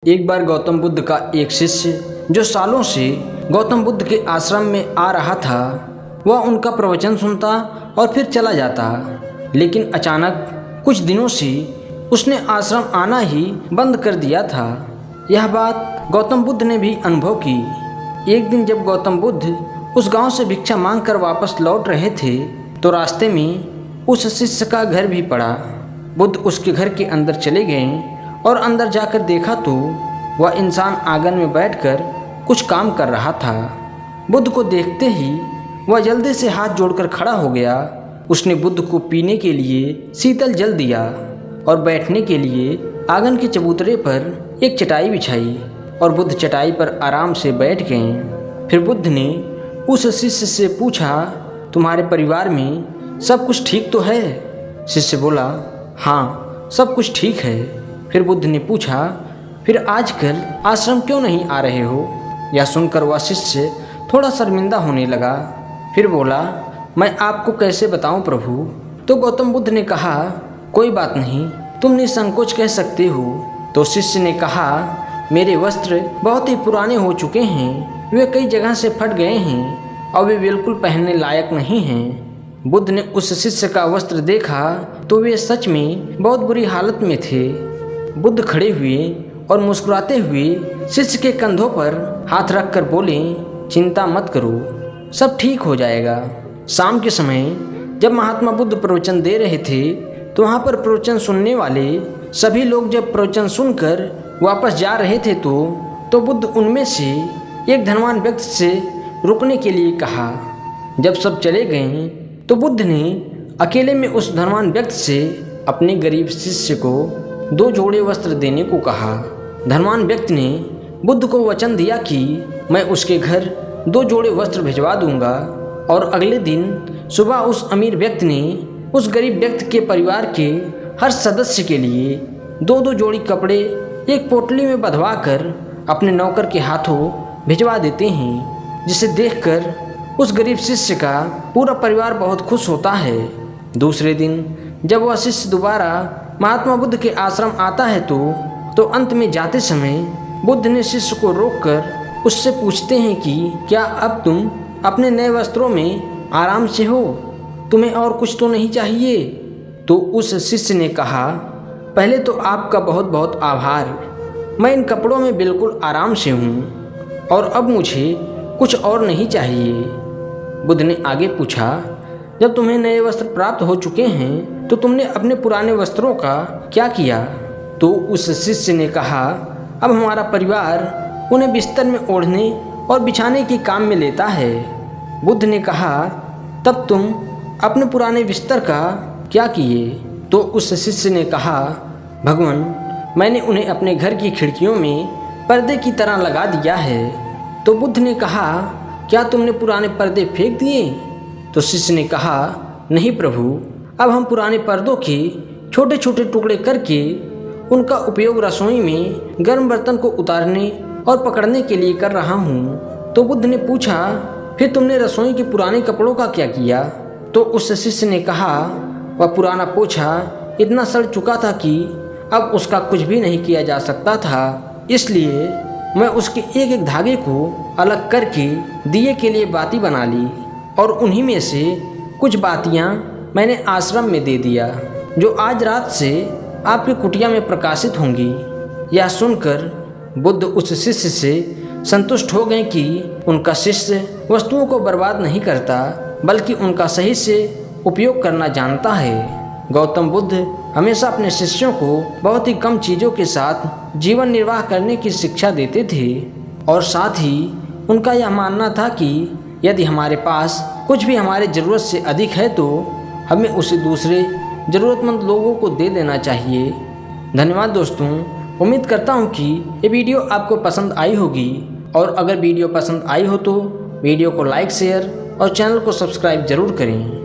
एक बार गौतम बुद्ध का एक शिष्य जो सालों से गौतम बुद्ध के आश्रम में आ रहा था, वह उनका प्रवचन सुनता और फिर चला जाता। लेकिन अचानक कुछ दिनों से उसने आश्रम आना ही बंद कर दिया था। यह बात गौतम बुद्ध ने भी अनुभव की। एक दिन जब गौतम बुद्ध उस गांव से भिक्षा मांगकर वापस लौट रहे थे, तो रास्ते में उस शिष्य का घर भी पड़ा। बुद्ध उसके घर के अंदर चले गए और अंदर जाकर देखा तो वह इंसान आंगन में बैठकर कुछ काम कर रहा था। बुद्ध को देखते ही वह जल्दी से हाथ जोड़कर खड़ा हो गया। उसने बुद्ध को पीने के लिए शीतल जल दिया और बैठने के लिए आंगन के चबूतरे पर एक चटाई बिछाई और बुद्ध चटाई पर आराम से बैठ गए। फिर बुद्ध ने उस शिष्य से पूछा, तुम्हारे परिवार में सब कुछ ठीक तो है? शिष्य बोला, हाँ, सब कुछ ठीक है। फिर बुद्ध ने पूछा, फिर आजकल आश्रम क्यों नहीं आ रहे हो? यह सुनकर वह शिष्य थोड़ा शर्मिंदा होने लगा। फिर बोला, मैं आपको कैसे बताऊं प्रभु? तो गौतम बुद्ध ने कहा, कोई बात नहीं, तुम निसंकोच कह सकते हो। तो शिष्य ने कहा, मेरे वस्त्र बहुत ही पुराने हो चुके हैं, वे कई जगह से फट गए हैं और वे बिल्कुल पहनने लायक नहीं हैं। बुद्ध ने उस शिष्य का वस्त्र देखा तो वे सच में बहुत बुरी हालत में थे। बुद्ध खड़े हुए और मुस्कुराते हुए शिष्य के कंधों पर हाथ रखकर बोले, चिंता मत करो, सब ठीक हो जाएगा। शाम के समय जब महात्मा बुद्ध प्रवचन दे रहे थे, तो वहाँ पर प्रवचन सुनने वाले सभी लोग जब प्रवचन सुनकर वापस जा रहे थे तो बुद्ध उनमें से एक धनवान व्यक्ति से रुकने के लिए कहा। जब सब चले गए तो बुद्ध ने अकेले में उस धनवान व्यक्ति से अपने गरीब शिष्य को 2 जोड़े वस्त्र देने को कहा। धनवान व्यक्ति ने बुद्ध को वचन दिया कि मैं उसके घर 2 जोड़े वस्त्र भिजवा दूंगा। और अगले दिन सुबह उस अमीर व्यक्ति ने उस गरीब व्यक्ति के परिवार के हर सदस्य के लिए 2-2 जोड़ी कपड़े एक पोटली में बंधवा कर अपने नौकर के हाथों भिजवा देते हैं, जिसे देखकर उस गरीब शिष्य का पूरा परिवार बहुत खुश होता है। दूसरे दिन जब वह शिष्य दोबारा महात्मा बुद्ध के आश्रम आता है तो अंत में जाते समय बुद्ध ने शिष्य को रोककर उससे पूछते हैं कि क्या अब तुम अपने नए वस्त्रों में आराम से हो? तुम्हें और कुछ तो नहीं चाहिए? तो उस शिष्य ने कहा, पहले तो आपका बहुत बहुत आभार, मैं इन कपड़ों में बिल्कुल आराम से हूँ और अब मुझे कुछ और नहीं चाहिए। बुद्ध ने आगे पूछा, जब तुम्हें नए वस्त्र प्राप्त हो चुके हैं तो तुमने अपने पुराने वस्त्रों का क्या किया? तो उस शिष्य ने कहा, अब हमारा परिवार उन्हें बिस्तर में ओढ़ने और बिछाने के काम में लेता है। बुद्ध ने कहा, तब तुम अपने पुराने बिस्तर का क्या किए? तो उस शिष्य ने कहा, भगवान, मैंने उन्हें अपने घर की खिड़कियों में पर्दे की तरह लगा दिया है। तो बुद्ध ने कहा, क्या तुमने पुराने पर्दे फेंक दिए? तो शिष्य ने कहा, नहीं प्रभु, अब हम पुराने पर्दों के छोटे छोटे टुकड़े करके उनका उपयोग रसोई में गर्म बर्तन को उतारने और पकड़ने के लिए कर रहा हूँ। तो बुद्ध ने पूछा, फिर तुमने रसोई के पुराने कपड़ों का क्या किया? तो उस शिष्य ने कहा, वह पुराना पोछा इतना सड़ चुका था कि अब उसका कुछ भी नहीं किया जा सकता था, इसलिए मैं उसके एक एक धागे को अलग करके दिए के लिए बाती बना ली और उन्हीं में से कुछ बातियां मैंने आश्रम में दे दिया, जो आज रात से आपकी कुटिया में प्रकाशित होंगी। यह सुनकर बुद्ध उस शिष्य से संतुष्ट हो गए कि उनका शिष्य वस्तुओं को बर्बाद नहीं करता, बल्कि उनका सही से उपयोग करना जानता है। गौतम बुद्ध हमेशा अपने शिष्यों को बहुत ही कम चीज़ों के साथ जीवन निर्वाह करने की शिक्षा देते थे और साथ ही उनका यह मानना था कि यदि हमारे पास कुछ भी हमारे ज़रूरत से अधिक है तो हमें उसे दूसरे ज़रूरतमंद लोगों को दे देना चाहिए। धन्यवाद दोस्तों, उम्मीद करता हूँ कि ये वीडियो आपको पसंद आई होगी और अगर वीडियो पसंद आई हो तो वीडियो को लाइक, शेयर और चैनल को सब्सक्राइब ज़रूर करें।